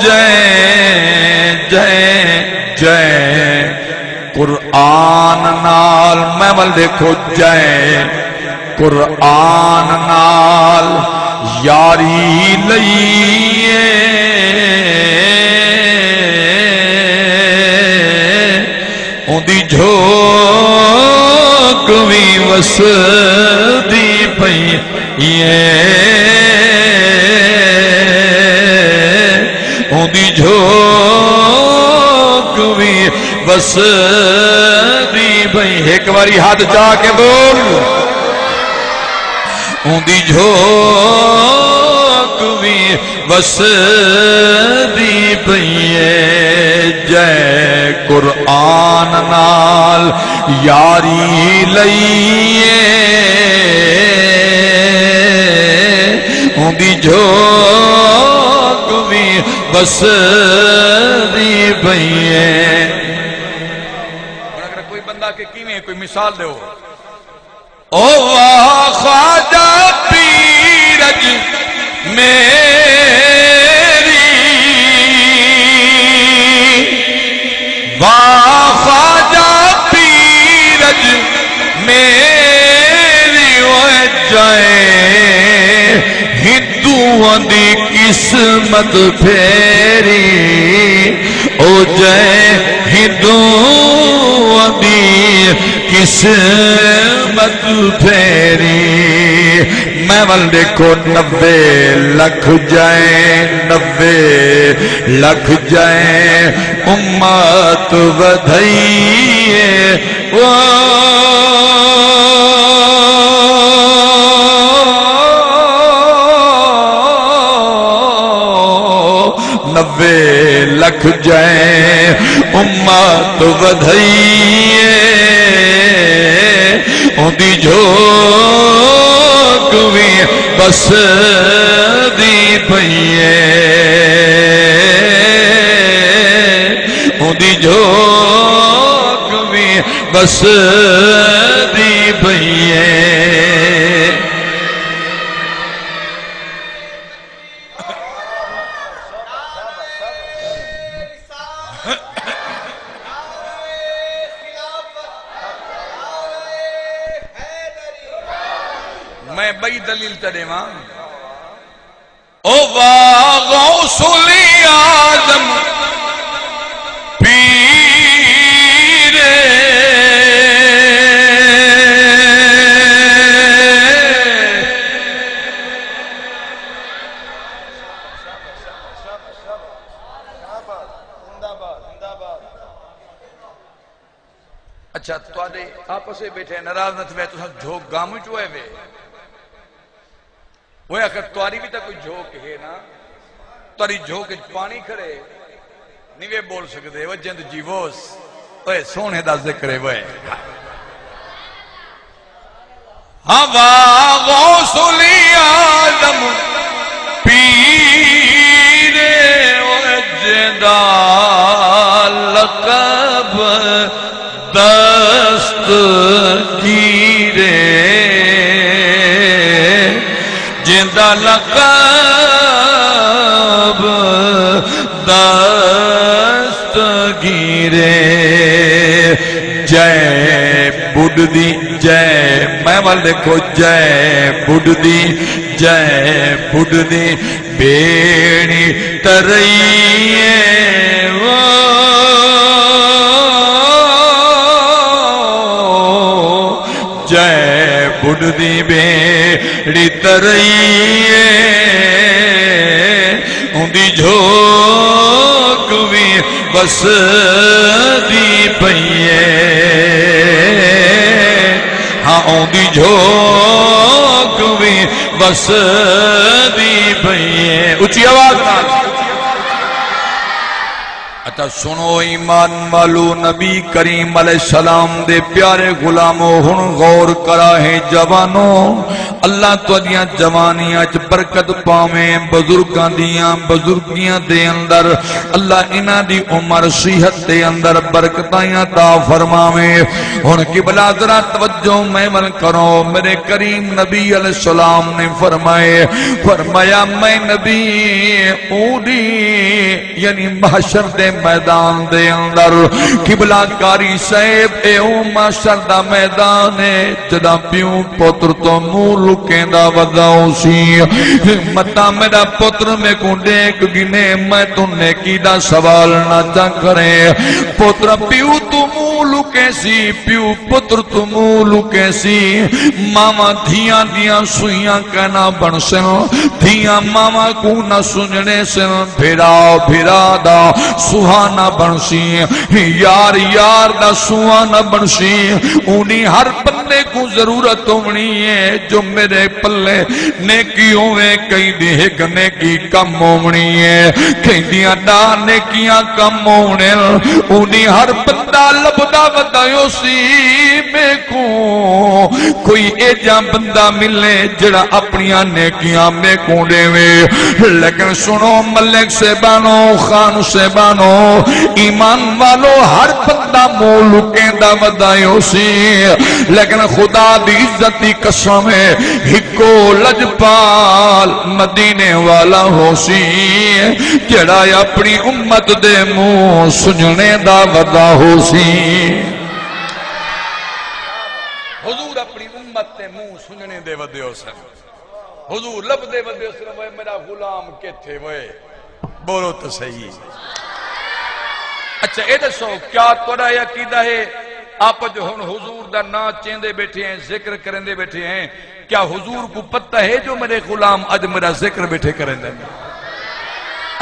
جے جے جے قرآن نال میں ول دیکھو جے قرآن نال یاری لئیے اُندی جھوک وی وسدی پئیے اُندی جھوک وی وسدی پئی ایک باری ہاتھ جا کے بول اُندی جھوک وی وسدی پئیے جے قرآن نال یاری لئیے اُندی جھوک وی وسدی پئیے اگر کوئی بندہ کے کیویں کوئی مثال دے ہو او واہ خواجہ پیرج میری واہ خواجہ پیرج میری وجائے ہندوان دی قسمت پھیری او جائے ہندوان دی قسمت پھیری میں ول دیکھو 90 لکھ جائیں 90 لکھ جائیں امت ودھائیے وہ 90 لکھ جائیں امت ودھائیے اُندی جھوک وی وسدی پئیے اُندی جھوک وی وسدی پئیے میں بئی دلیل چڑے ماں او واہ غوث اعظم پیر اچھا توڑے آپس سے بیٹھے نراز نہ تھے تو جھوک گامو چوئے وے وہ اگر تواری بھی تا کوئی جھوک ہے نا تواری جھوک پانی کھڑے نہیں وہ بول سکتے وہ جند جیووس وہ سونے دا ذکر ہے وہ ہوا غوث اعظم پیر وجدہ لقب دست گیرے جندہ لقب دست گیرے جے بڑھ دی جے میں وال دیکھو جے بڑھ دی بیڑی ترائیے جے بڑھ دی بیڑی ترائیے اُندی جھوک وی وسدی پئیے ہاں اُندی جھوک وی وسدی پئیے اچھی آواز نہ اچھا سنو ایمان والو، نبی کریم علیہ السلام دے پیارے غلاموں ہن غور کرا ہے جوانوں، اللہ تو دیاں جوانیاں چ برکت پاویں، بزرگاں دیاں بزرگیاں دے اندر اللہ انہاں دی عمر صحت دے اندر برکتاں عطا فرماویں۔ ہن قبلہ ذرا توجہ محمل کرو، میرے کریم نبی علیہ السلام نے فرمایا میں نبی اونی یعنی محشر دے میدان دے اندر قبلہ کاری صاحب اے او محشر دا میدان ہے جدا پیوں پتر تو منہ لکیں دا وداؤ سی متا میرا پتر میں کو دیکھ گنے میں تو نیکی دا سوال نہ چا کرے پتر پیوں تو منہ لکیں سی پیوں پتر تو منہ لکیں سی ماما دھیاں دیاں سویاں کہنا بن سن دھیاں ماما کو نہ سننے سن بھیرا دا سہانا بنسی یار یار دا سہانا بنسی انہی ہر بندے کو ضرورت ہونی ہے جو میرے پلے نیکی ہوئے کئی دیکھ نیکی کم ہونی ہے کئی دیاں دا نیکیاں کم ہونے انہی ہر بندہ لبدا ودائیو سی میں کو کوئی ایجا بندہ ملے جڑا اپنیاں نیکیاں میں کو دے وے لیکن سنو ملک سے بانو خان سے بانو ایمان والو ہر بندہ مولکیں دا ودائیو سی لیکن خدا دی عزتی قسم ہے ہکو لجپال مدینے والا ہو سی جڑا اپنی امت دے منہ سننے دا ودا ہو سی حضور اپنی امت دے منہ سننے دے ودے ہو سن حضور لب دے ودے ہو سن وہ میرا غلام کے تھے وہ بولو تو صحیح اچھا اے دسو کیا توڑا یہ عقیدہ ہے آپ جو ہن حضور دا نا چیندے بیٹھے ہیں ذکر کرندے بیٹھے ہیں کیا حضور کو پتہ ہے جو میرے غلام اج میرا ذکر بیٹھے کرندے ہیں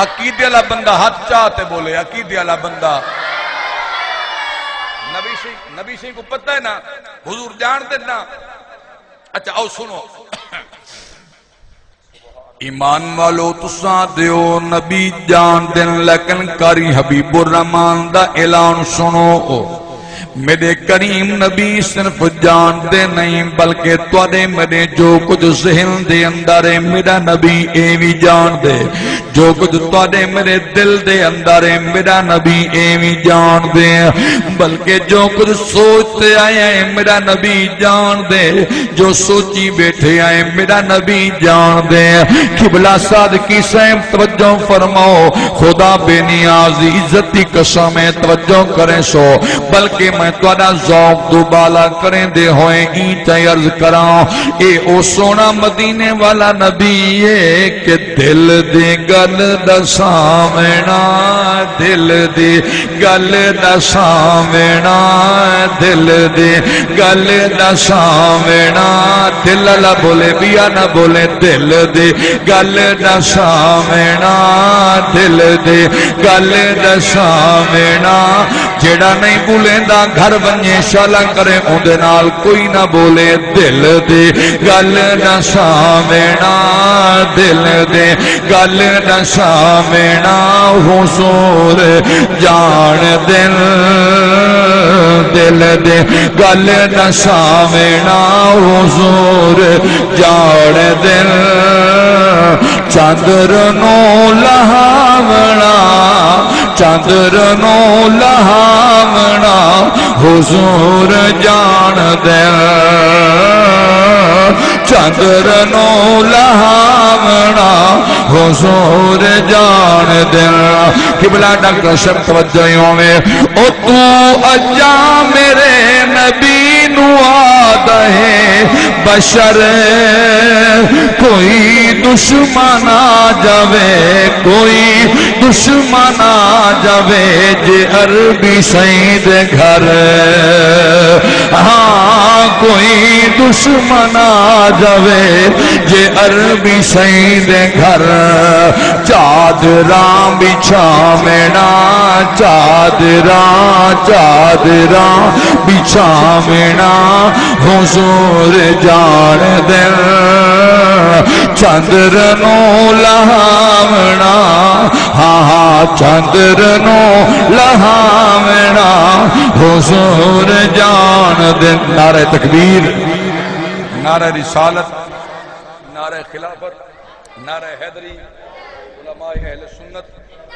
عقیدے والا بندہ ہاتھ چاہتے بولے عقیدے والا بندہ نبی سے کو پتہ ہے نا حضور جانتے نا اچھا آؤ سنو ایمان والو تساں دیو نبی جان دن لیکن کاری حبیب الرحمن دا اعلان سنو میرے کریم نبی صرف جان دے نہیں بلکہ توڑے میرے جو کچھ ذہن دے اندر ہے میرا نبی اے بھی جان دے جو کچھ توڑے میرے دل دے اندر ہے میرا نبی اے بھی جان دے بلکہ جو کچھ سوچتے آئے ہیں میرا نبی جان دے جو سوچی بیٹھے آئے میرا نبی جان دے قبلہ صادقی صاحب توجہ فرماؤ خدا بے نیازی عزتی قسم توجہ کریں سو بلکہ میں توڑا ذوق دوبالا کریں دے ہوئے اینچہ عرض کراں اے او سونا مدینے والا نبی ہے کہ دل دے گل دا سامنا دل دے گل دا سامنا دل دے گل دا سامنا دل اللہ بولے بیا نہ بولے دل دے گل دا سامنا دل دے گل دا سامنا جیڑا نہیں بولے دا گھر بنیے شالا کرے اندے نال کوئی نہ بولے دل دے گل نہ سامنا دل دے گل نہ سامنا حضور جان دل دل دے گل نہ سامنا حضور جان دل چاندر نو لہاونا چاندر نو لہاونا حضور جان دل چاندر نو لہاونا حضور جان دل قبلہ ڈاکٹر شب توجہوں میں او تو اجا میرے نبی نو آدھا ہے بشر کوئی دشمن آ جاوے کوئی دشمن آ جاوے جے عربی سید گھر ہاں کوئی دشمن آ جاوے جے عربی سید گھر چادراں بچھا مینا چادراں بچھا مینا حضور جان دل چندر نو لہاونا ہاں ہاں چندر نو لہاونا حضور جان دے نعرہ تکبیر نعرہ رسالت نعرہ خلافت نعرہ حیدری علماء اہل سنت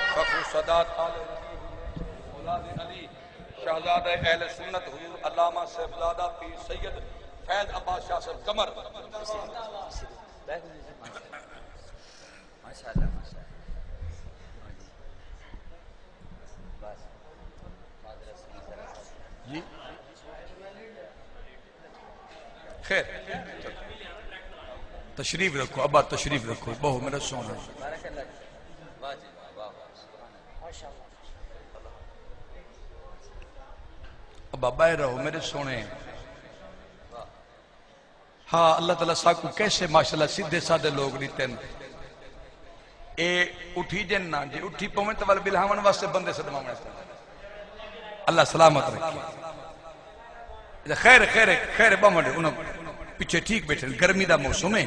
فخر السادات اولاد علی شہزادہ اہل سنت حضور علامہ صاحبزادہ پیر سید فیض عباس شاہ صاحب قمر جی خیر تشریف رکھو ابا تشریف رکھو بہو میرا سونا ابا بائے رہو میرے سونے ہاں اللہ تعالیٰ ساکو کیسے ماشاءاللہ سیدھے سادھے لوگ لیتے ہیں اے اٹھی جنہ جی اٹھی پومن توال بلہاون واسے بندے صدمہ میں اللہ سلامت رکھے خیر خیر خیر بامڑے انہوں پیچھے ٹھیک بیٹھے گرمی دا موسم ہے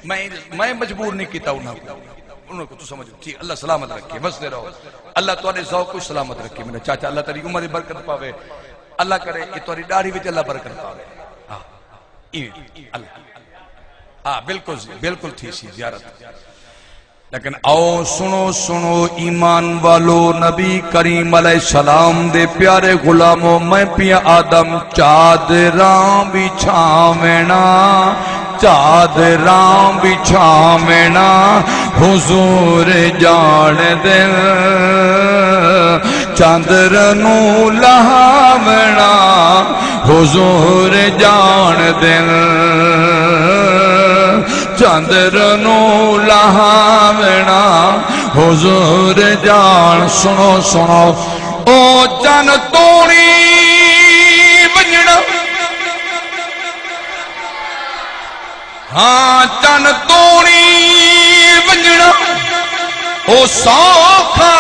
میں مجبور نہیں کیتا انہوں کو تو سمجھو ٹھیک اللہ سلامت رکھے بس دے رہو اللہ تمہارے ذوق کو سلامت رکھے میرا چاچا اللہ تاری عمر برکت پاوے اللہ کرے کہ تمہاری داڑھی وچ اللہ برکت پاوے بالکل تھی سی زیارت لیکن آؤ سنو سنو ایمان والو نبی کریم علیہ السلام دے پیارے غلاموں میں پیا آدم چادراں بچھاونا چادراں بچھاونا حضور جان دل چاندر نو لہاونا حضور جان دل چاندر نو لہاونا حضور جان سنو سنو او چن توڑی بجڑا ہاں چن توڑی بجڑا او سوکھا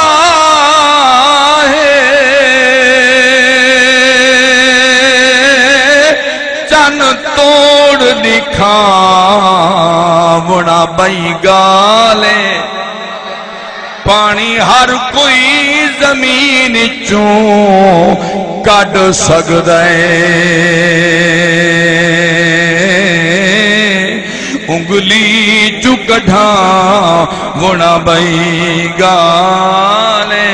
ہے چن توڑ دکھاونا بھائی گالے پانی ہر کوئی زمین چوں کڈ سکدا ہے انگلی چوں کڈھاونا بھائی گالے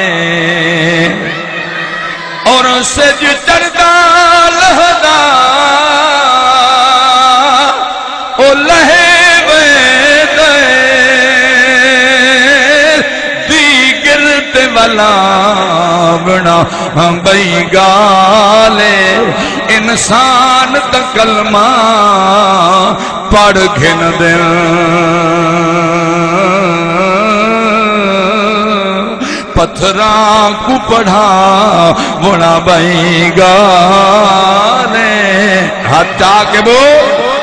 اور سج چڑھدا لہدا او لہے ویدے دی گرد والا بنا بھئی گالے انسان تا کلمہ پڑھ گھن دل پتھراں کو پڑھا بنا بھئی گالے ہاتھ چاہ کے بول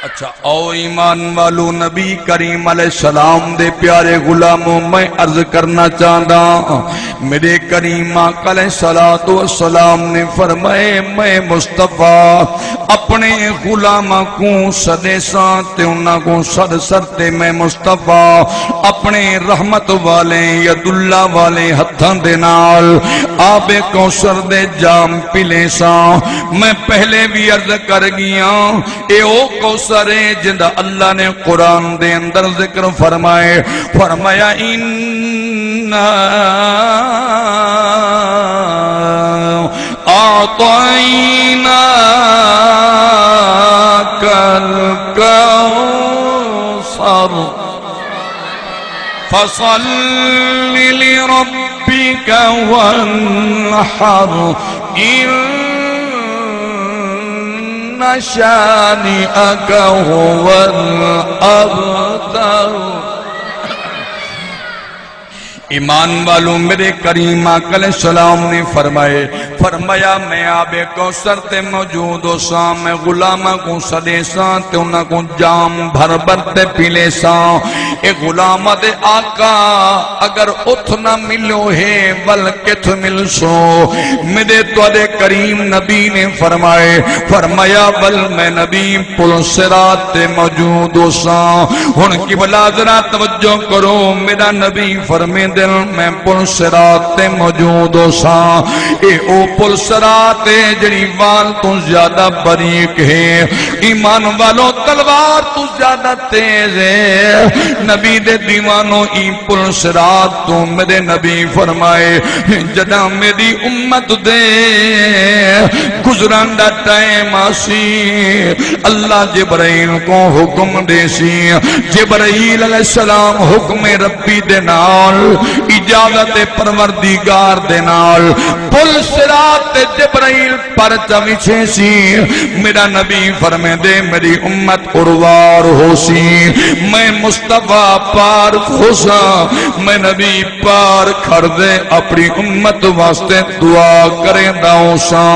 اچھا او ایمان والو نبی کریم علیہ السلام دے پیارے غلاموں میں عرض کرنا چاہتا میرے کریم آقا علیہ السلام نے فرمائے میں مصطفیٰ اپنے غلامہ کو صدے سانتے انہاں کو سر سرتے میں مصطفیٰ اپنے رحمت والے ید اللہ والے ہتھان دے نال آب کوثر دے جام پلے سان میں پہلے بھی عرض کر گیا اے او کوثر جندہ اللہ نے قرآن دے اندر ذکر فرمایا انہا اعطینا کالکوثر فصل لربک وانحر شانئک هو الابتر ایمان والوں میرے کریم آقا علیہ السلام نے فرمایا میں آب کوثر تے موجود ہو ساں میں غلامہ کو صدے ساں تے انہاں کو جام بھر بھر تے پیلے ساں اے غلام دے آقا اگر اتھ نہ ملو ہے بلکہ مل سو میرے توڑے کریم نبی نے فرمایا بل میں نبی پل صراط موجود ہو سا ہن قبلہ ذرا توجہ کرو میرا نبی فرمے دل میں پل صراط موجود ہو سا اے او پل صراط جڑی وال تو زیادہ باریک ہے ایمان والوں تلوار تو زیادہ تیز ہے نبی دے دیوانوں ای پل صراط تو میرے نبی فرمائے جدا میری امت دے گزران دا ٹائم آسی اللہ جبرائیل کو حکم دے سی جبرائیل علیہ السلام حکم ربی دے نال اجازت پروردگار دے نال پل صراط جبرائیل پر چویچے سی میرا نبی فرمے دے میری امت اروار ہو سی میں مصطفیٰ پار خوشا میں نبی پار کھر دے اپنی امت واسطے دعا کریں داؤں سا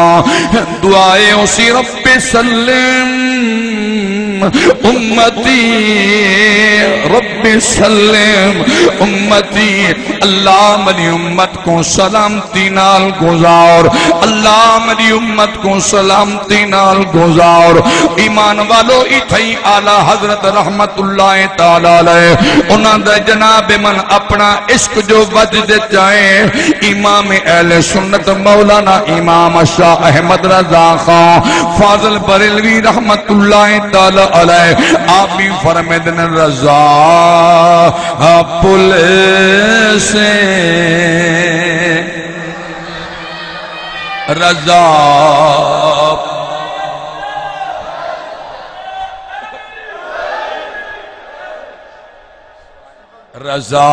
دعائیں اسی رب سلم امتی رب سلم امتی اللہ میری امت کو سلامتی نال گزار اللہ میری امت کو سلامتی نال گزار ایمان والو اتھائی آلہ حضرت رحمت اللہ تعالیٰ علیہ انہاں دے جناب من اپنا عشق جو وجد چاہیں امام اہل سنت مولانا امام شاہ احمد رضا خان فاضل بریلوی رحمت اللہ تعالیٰ علیہ آپ بھی فرمیدن رضا پل سے رضا رضا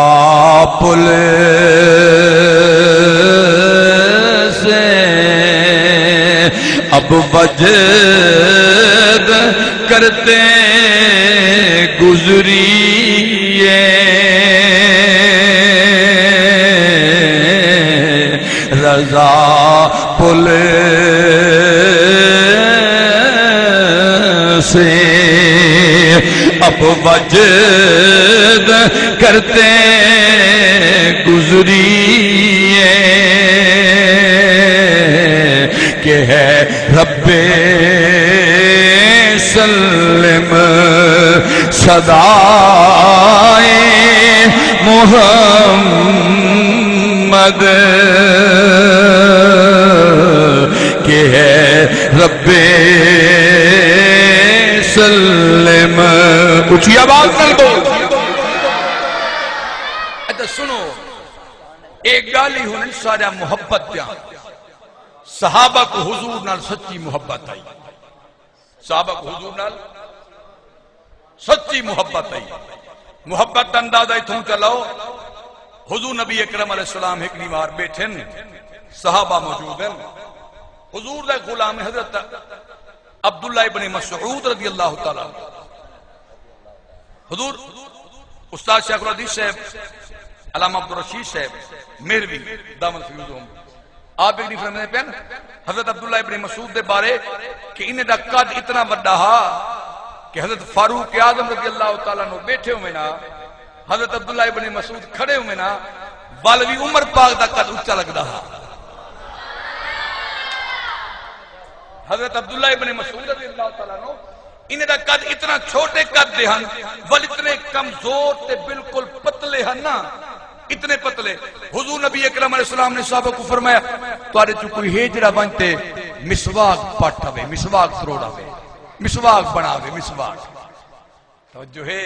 پل سے اب وجد کرتے گزریے رضا پل سے اب وجد کرتے گزریے کہ ہے رب سلم صدائے محمد کہ ہے رب سلم کچھ آواز نہ بول اچھا سنو ایک گالی ہونے سارا محبت دیا صحابہ کو حضور نال سچی محبت آئی صحابہ کو حضور نال سچی محبت آئی محبت اندازہ اتھوں چلاؤ حضور نبی اکرم علیہ السلام ایک نیوار بیٹھن صحابہ موجود ہیں حضور دے غلام حضرت عبداللہ ابن مسعود رضی اللہ تعالیٰ حضور استاد شیخ الحدیث صاحب علامہ عبدالرشید صاحب میروی دامن فیوزوں آپ ایک نہیں فرمانے پہن حضرت عبداللہ ابن مسعود دے بارے کہ انہیں دا قد اتنا بڑا کہ حضرت فاروق اعظم رضی اللہ تعالیٰ نے بیٹھے ہوئے نا حضرت عبداللہ ابن مسعود کھڑے ہوئے نا والوی عمر پاک دا قد اچھا لگ رہا حضرت عبداللہ ابن مسعود رضی اللہ تعالیٰ نے انہیں دا قد اتنا چھوٹے قد دے ہن ول اتنے کمزور تے بالکل پتلے ہن نا اتنے پتلے حضور نبی اکرم علیہ السلام نے صحابہ کو فرمایا توارے جو کوئی ہیجرہ بنتے مسواک پاٹھا وے مسواک تروڑا وے مسواک بنا وے مسواک توجہ ہے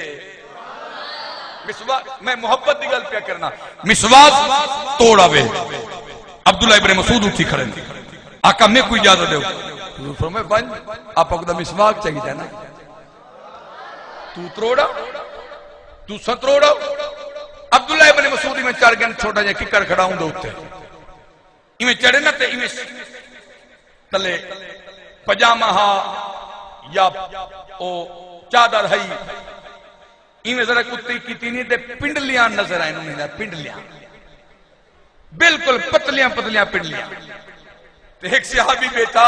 مسواک میں محبت دی گل پیا کرنا مسواک توڑا وے عبداللہ ابن مسعود اٹھی کھڑے آقا میں کوئی اجازت دے حضور فرمائے بن آپ کو دا مسواک چاہیے جانا تو تروڑا تو ستروڑا عبداللہ ابن مسعودی میں چار گن چھوٹا جائے ککر کھڑا ہوں دوتے ایمیں چڑھے نہ تے ایمیں تلے پجامہ ہا یا چادر ہائی ایمیں ذرا کتی کی تینی تے پنڈلیاں نظر آئیں انہیں پنڈلیاں بالکل پتلیاں پتلیاں پنڈلیاں تے ایک صحابی بیٹا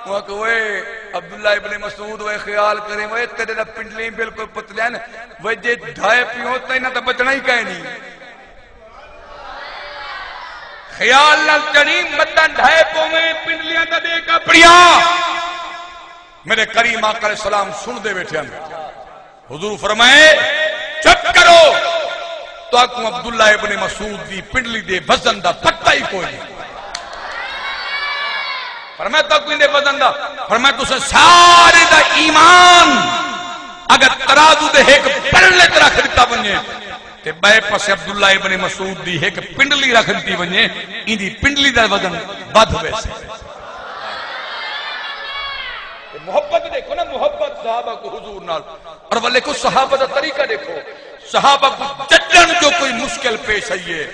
وہ کہ عبداللہ ابن مسعود وہ خیال کریں وہ تیرے دا پنڈلیں بالکل پتلین وہ جے ڈھائے پی ہوتا ہی نہ تا بچنا ہی کہیں نہیں خیال نہ چڑی مدن ڈھائے پو میں پنڈلیاں تا دے کا پڑیا میرے کریم آقا علیہ السلام سن دے بیٹھے ہیں حضور فرمائے چپ کرو تو آکوں عبداللہ ابن مسعود دی پنڈلی دے وزن دا پتہ ہی کوئی نہیں فرمائے تو کوئی دے وزن دا فرمائے تو سے سارے دا ایمان اگر ترازو دے ایک پنڈلے ترہ خریدتا بنجے تے بے پس عبداللہ ابن مسعود دی ایک پنڈلی رکھ دیتی بنجے ان دی پنڈلی دا وزن بد ویسے محبت دیکھو نا محبت صحابہ کو حضور نال اور والے کو صحابہ دا طریقہ دیکھو صحابہ کو جٹن جو کوئی مشکل پیش ہے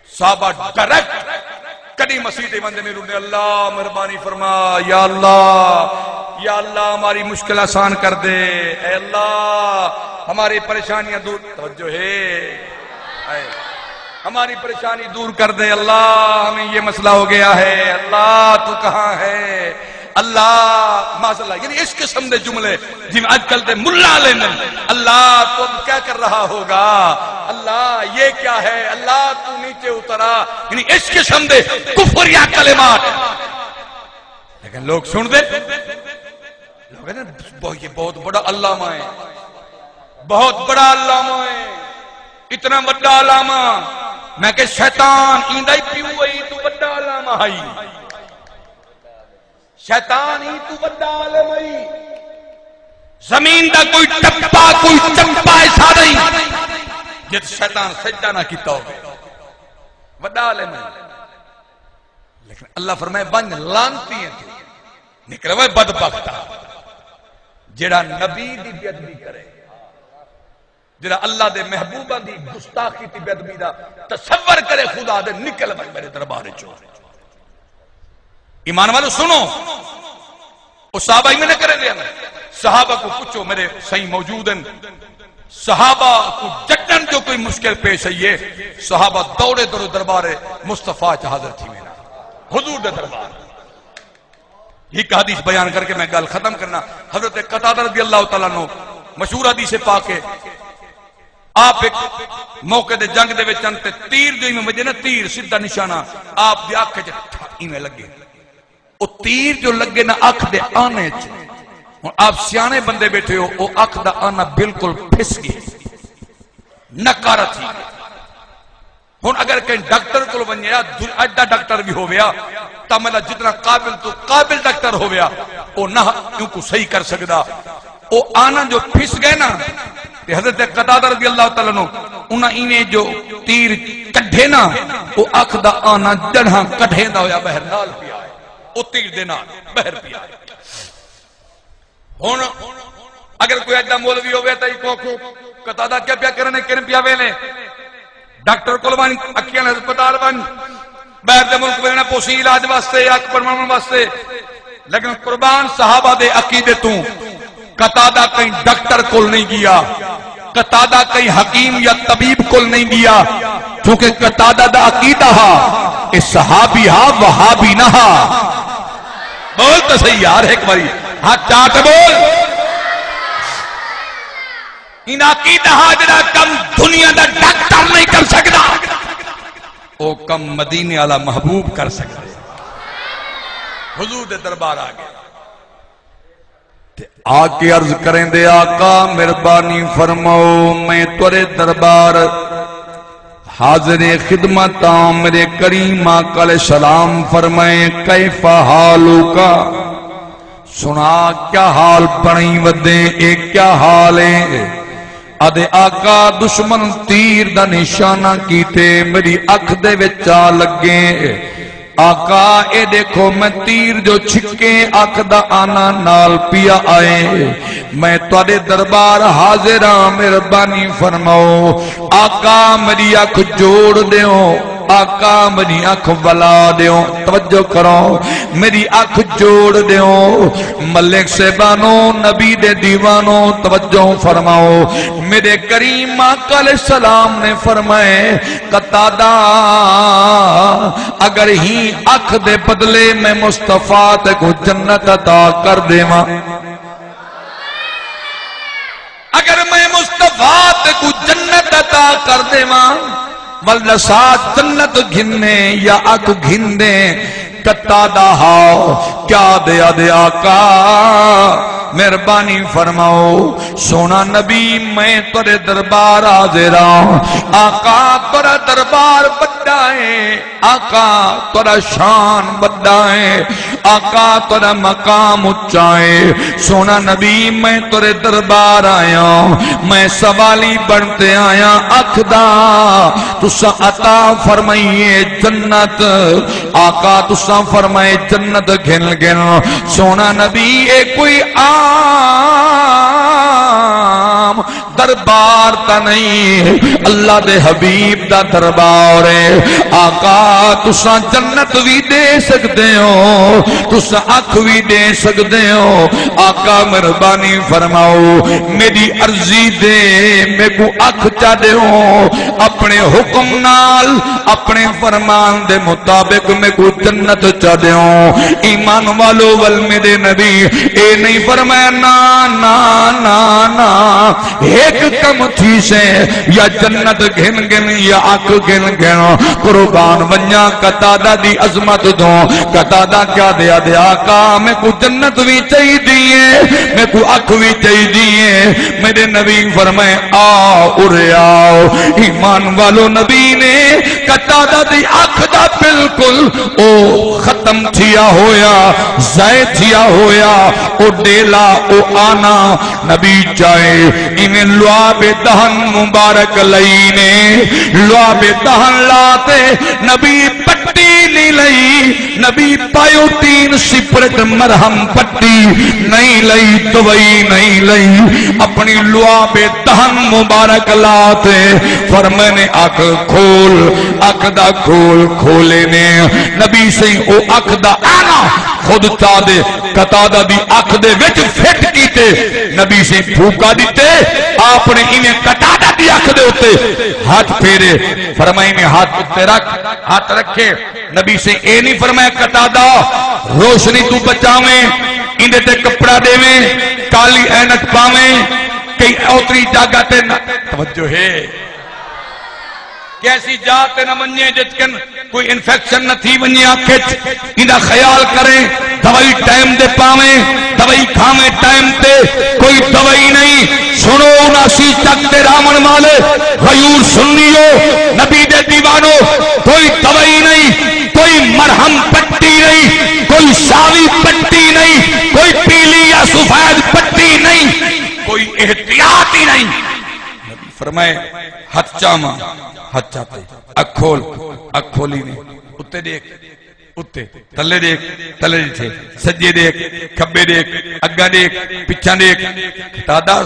صحابہ ڈائریکٹ کدی مسیح بندے میں رونے اللہ مہربانی فرما یا اللہ ہماری مشکل آسان کر دے اے اللہ ہماری پریشانیاں دور توجہ ہے ہماری پریشانی دور کر دے اللہ ہمیں یہ مسئلہ ہو گیا ہے اللہ تو کہاں ہے اللہ ماشاءاللہ یعنی اس قسم دے جملے جن آج کل دے ملا لینے اللہ تو کیا کر رہا ہوگا اللہ یہ کیا ہے اللہ تو نیچے اترا یعنی اس قسم دے کفر یا کلمات لیکن لوگ سن دے لوگ کہتے ہیں یہ بہت بڑا علامہ ہے بہت بڑا علامہ ہے اتنا بڑا علامہ میں کہ شیطان ایندہ ہی پیو ہوئی تو بڑا علامہ ہے شیطان ہی تو بڑا عالم ہے زمین دا کوئی ٹپا کوئی چمپا ایسا نہیں جت شیطان سجدہ نہ کیتا ہو بڑا عالم ہے لیکن اللہ فرمائے بن لانتی ہیں تو نکلے وہ بدبختہ جڑا نبی دی بیدبی کرے جڑا اللہ دے محبوبہ دی گستاخی دی بیدبی دا تصور کرے خدا دے نکل بھائی میرے دربارے چوہ ایمان والو سنو وہ صحابہ ہی میں نے کرے دیا صحابہ کو پوچھو میرے صحیح موجود ہیں صحابہ کو جٹن جو کوئی مشکل پیش ہے یہ صحابہ دوڑے دور دربار مصطفیٰ چا حاضر تھی میرا حضور دے دربار یہ کہ حدیث بیان کر کے میں گل ختم کرنا حضرت قتادہ رضی اللہ تعالیٰ نو مشہور حدیث پاک ہے آپ ایک موقع دے جنگ دے وچ انتے تیر جو میں وجہ نا تیر سیدھا نشانہ آپ دی آنکھ چ میں لگے وہ تیر جو لگے نا آنکھ دے آنے چ آپ سیانے بندے بیٹھے ہو وہ آنکھ دا آنا بالکل پھس گئی نکارہ تھی ہن اگر کہیں ڈاکٹر کو بنیا اڈا ڈاکٹر بھی ہو گیا تاملہ جتنا قابل تو قابل ڈاکٹر ہو گیا وہ نہ کیوں کو صحیح کر سکتا وہ آنا جو پھس گئے نا حضرت قتادہ رضی اللہ تعالیٰ نو انہاں انہیں جو تیر کڈھے نا وہ آنکھ دا آنا جڑھاں کڈھے دا ہویا بہر نال پیا ہے وہ تیر دینا بہر پیا ہے ہون اگر کوئی ایڈا مولوی ہو گیا تا یہ قتادہ کیا پیا کرنے کرن پیا ویلے ڈاکٹر کلوانی اکیاں ہسپتال بن بہر دے ملک میں پوسی علاج واسطے یا پرمانن واسطے لیکن قربان صحابہ دے عقیدے تو قتادہ کہیں ڈاکٹر کل نہیں گیا قتادہ کہیں حکیم یا طبیب کل نہیں گیا چونکہ قتادہ دا عقیدہ ہا اس صحابی ہا وہابی نہ ہا بول تو صحیح یار ایک باری ہاتھ چاہتے بول ان عقیدہ ہا جنہ کم دنیا دا ڈاکٹر نہیں کر سکتا وہ کم مدینے والا محبوب کر سکتے حضور دے دربار آگے آکے عرض کریں دے آقا مہربانی فرماؤ میں تورے دربار حاضر خدمت میرے کریم آقا علیہ السلام فرمائیں کیف حالو کا سنا کیا حال پڑیں ودیں ایک کیا حال ہے آدھے آقا دشمن تیر دا نشانہ کیتے میری اکھ دے وچا لگے آقا اے دیکھو میں تیر جو چھکے آنکھ دا آنا نال پیا آئے میں تواڈے دربار حاضر ہاں مہربانی فرماؤ آقا میری آنکھ جوڑ دیو آقا میری آنکھ بلا دیو توجہ کرو میری آنکھ جوڑ دیو ملک صاحبانو نبی دے دیوانو توجہ فرماؤ میرے کریم آقا علیہ السلام نے فرمائے قتادہ اگر ہی آنکھ دے بدلے میں مصطفیٰ تے کو جنت عطا کر دے ماں اگر میں مصطفیٰ تے کو جنت عطا کر دے ماں والنسا جنت گھننے یا آنکھ گھندے قتادہ ہاؤ کیا دیا دے آقا مہربانی فرماؤ سونا نبی میں تورے دربار حاضر ہوں آقا تورا دربار بڑا ہے آقا تورا شان بڑا ہے آقا تورا مقام اونچا ہے سونا نبی میں تورے دربار آیا ہوں میں سوالی بنتے آیا اکھدا تسا عطا فرمائیے جنت آقا تسا فرمائے جنت گھن گھن سونا نبی اے کوئی عام دربار تا نہیں اللہ دے حبیب دا دربار ہے آقا تسا جنت بھی دے سکتے ہو تسا آنکھ بھی دے سکتے ہو آقا مہربانی فرماؤ میری عرضی دے میں کو آنکھ چا دے ہو اپنے حکم نال اپنے فرمان دے مطابق میں کو جنت چا دے ہو ایمان والو والمد نبی اے نہیں فرمایا نا نا نا نا ایک کم تھی سے یا جنت گھن گھن یا آنکھ گھن گھن قربان ونیا قتادہ دی عظمت دو قتادہ کیا دیا دے آقا میں کو جنت بھی چاہی دیئے میں کو آنکھ بھی چاہی دیئے میرے نبی فرمائے آؤ ارے آؤ ایمان والو نبی نے قتادہ دی آنکھ دا بالکل او ختم تھیا ہویا زائد تھیا ہویا او ڈیلا او آنا نبی چاہے انہیں لعاب دہن مبارک لئینے لعاب دہن لاتے نبی پٹی نہیں لئی نبی پایو 3 سپرٹ مرہم پٹی نہیں لئی دوائی نہیں لئی اپنی لعاب دہن مبارک لاتے فرمانے آنکھ کھول آنکھ دا کھول کھولے نے نبی سے او آنکھ دا آنا خود چاہ دے قتادہ دی آنکھ دے وچ فٹ کیتے نبی سے پھوکا دیتے آپ نے انہیں قتادہ دی آنکھ دے ہوتے ہاتھ پھیرے فرمائی میں ہاتھ رکھے نبی سے اے نہیں فرمایا قتادہ روشنی تو بچاویں اندے تے کپڑا دے میں کالی اینک پاویں کئی اوتری جاگہ تے توجہ ہے کیسی جاتے نہ منجے جتکن کوئی انفیکشن نہ تھی ونی آنکھت انہا خیال کریں دوائی ٹائم دے پاویں دوائی کھامیں ٹائم تے کوئی دوائی نہیں سنو ناسی چک دے رامن والے غیور سنیو نبی دے دیوانو کوئی دوائی نہیں کوئی مرہم پٹی نہیں کوئی ساوی پٹی نہیں کوئی پیلی یا سفید پٹی نہیں کوئی احتیاط ہی نہیں نبی فرمائے ہتھ چاما ہاتھ چاہتے اکھولی نے اتے دیکھ اتے تلے دیکھ تلے تھے سجے دیکھ کھبے دیکھ اگا دیکھ پچھا دیکھ قتادہ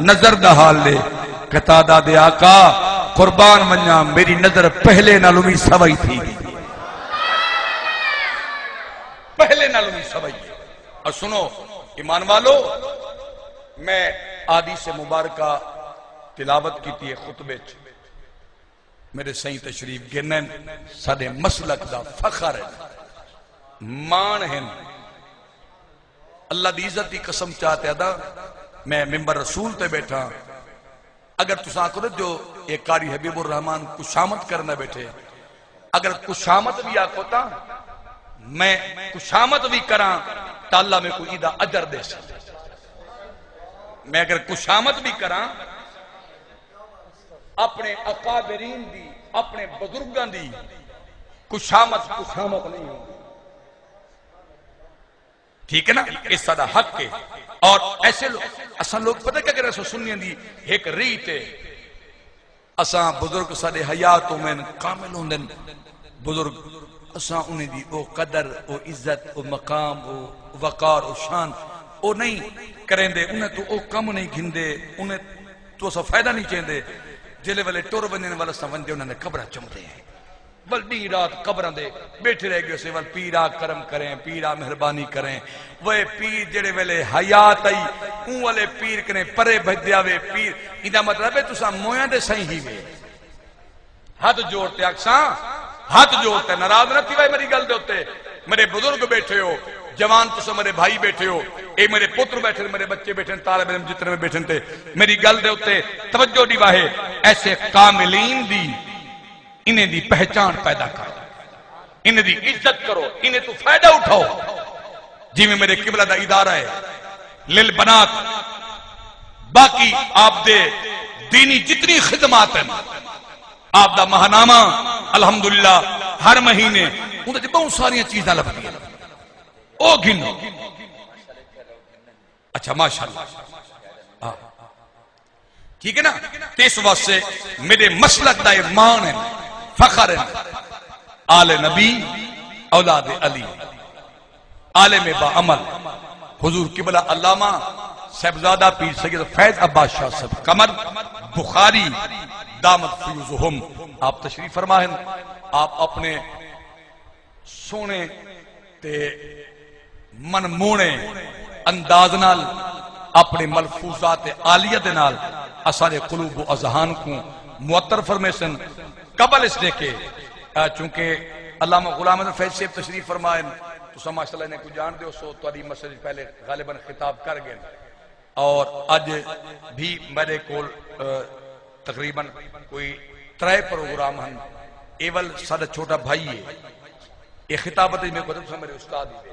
نظر دا حال لے قتادہ دے آقا قربان منیا میری نظر پہلے نالومی سوائی تھی پہلے نالومی سوائی اور سنو ایمان والو میں آدھی سے مبارکہ تلاوت کی تھی خطبے میرے سائیں تشریف گرنن سادے مسلک دا فخر ہے مان ہیں اللہ دی عزت دی قسم چاہتے ادا میں ممبر رسول تے بیٹھا اگر تساں کرو جو ایک کاری حبیب الرحمن کشامت کرنا بیٹھے اگر کشامت بھی آکو تا میں کشامت بھی کراں تا اللہ میں کوئی دا اجر دے سکتے میں اگر کشامت بھی کراں اپنے اکابرین دی اپنے بزرگاں دی کشامت نہیں ہو ٹھیک ہے نا اس سادہ حق کے اور ایسے اساں لوگ پتہ کیا کرے سو سنیاں دی ایک ریت ہے اساں بزرگ سادے حیاتوں میں کامل ہوندن بزرگ اساں انہیں دی او قدر او عزت او مقام او وقار او شان او نہیں کریں دے انہیں تو او کم نہیں گھندے انہیں تو اسا فائدہ نہیں چاہندے جلے والے ٹور بننے والا سمجھے انہوں نے قبرہ چم دے ہیں بلڈی رات قبران دے بیٹھے رہ گئے اسے پیرا کرم کریں، پیرا مہربانی کریں، وہ پیر جڑے ویلے حیات آئی اون والے پیر کریں پرے بھجدیا وے پیر ایدہ مطلب ہے تسا مویاں دے صحیح ہی وے ہاتھ جوڑتے اکساں ہاتھ جوڑتے ناراض نہ تھی بھائی میری گل دے ہوتے میرے بزرگ بیٹھے ہو جوان تسا میرے بھائی بیٹھے ہو اے میرے پتر بیٹھے میرے بچے بیٹھے طالب علم جتنے میں بیٹھے تھے میری گل دے ہوتے توجہ دی واہے ایسے کاملین دی انہیں دی پہچان پیدا کرو انہیں دی عزت کرو انہیں تو فائدہ اٹھاؤ جی میں میرے قبلہ دا ادارہ ہے للبنات باقی آپ دے دینی جتنی خدمات ہیں آپ دا مہنامہ الحمدللہ ہر مہینے انہیں بہت ساری چیزیں لگتی ہیں او گھنو اچھا ماشاءاللہ ٹھیک ہے نا اس واسطے میرے مسلک دا ایمان ہے فخر ہے آل نبی اولاد علی عالم با عمل حضور قبلہ علامہ صاحبزادہ پیر سید فیض عباس شاہ صاحب قمر بخاری دامت فیوزہم آپ تشریف فرمائیں آپ اپنے سونے تے من مونے انداز نال اپنے ملفوظات عالیہ دے نال اسارے قلوب و اذہان کو معطر فرمے سن قبل اس نے کہ چونکہ علامہ غلام احمد فیض صاحب تشریف فرمائیں تو سما ماشاءاللہ نے کوئی جان دے ہو سو تاری مسجد پہلے غالباً خطاب کر گئے اور اج بھی میرے کول تقریباً کوئی 3 پروگرام ہیں ایول سادہ چھوٹا بھائی ہے یہ خطابت میں قدم سے میرے استاد ہی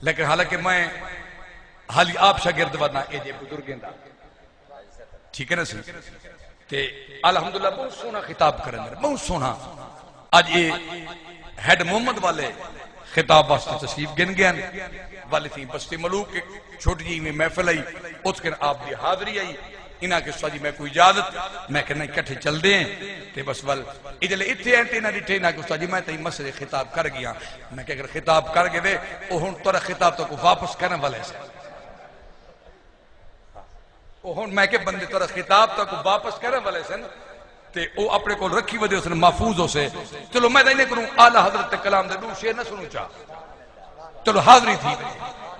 لیکن حالانکہ میں حالی آپ شاگرد ورنہ اے جے بزرگیں دا ٹھیک ہے نا سی تے الحمدللہ بہت سونا خطاب کریں میرے بہت سونا آج یہ ہیڈ محمد والے خطاب واسطے تشریف گن گئے والے تھی بستی ملوک چھوٹی جی میں محفل آئی اس کے آپ دی حاضری آئی انہاں کے سواجی میں کوئی اجازت میں کہنا کٹھے چل دیں تے بس ول اجلے اتھے ہیں تینا ڈٹھے انہاں کے سواجی میں تھی مسئلے خطاب کر گیا میں کہ اگر خطاب کر گئے وہ ہون تورا خطاب تو کو واپس کرنے والے سے وہ ہون میں کہ بندے تورا خطاب تو کو واپس کرنے والے سے تے او اپنے کو رکھی ودے اس نے محفوظ ہو سے چلو میں دائنے کروں آلہ حضرت کلام دے دو شیر نہ سنوں چاہ چلو حاضری تھی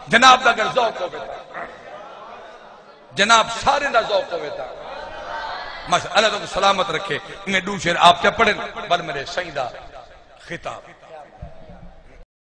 جناب دا اگر ذوق ہو بیتا جناب سارے دا ذوق ہو بیتا ماشاء اللہ تو سلامت رکھے انہیں دو شیر آپ چا پڑھیں بل میرے سیدہ خطاب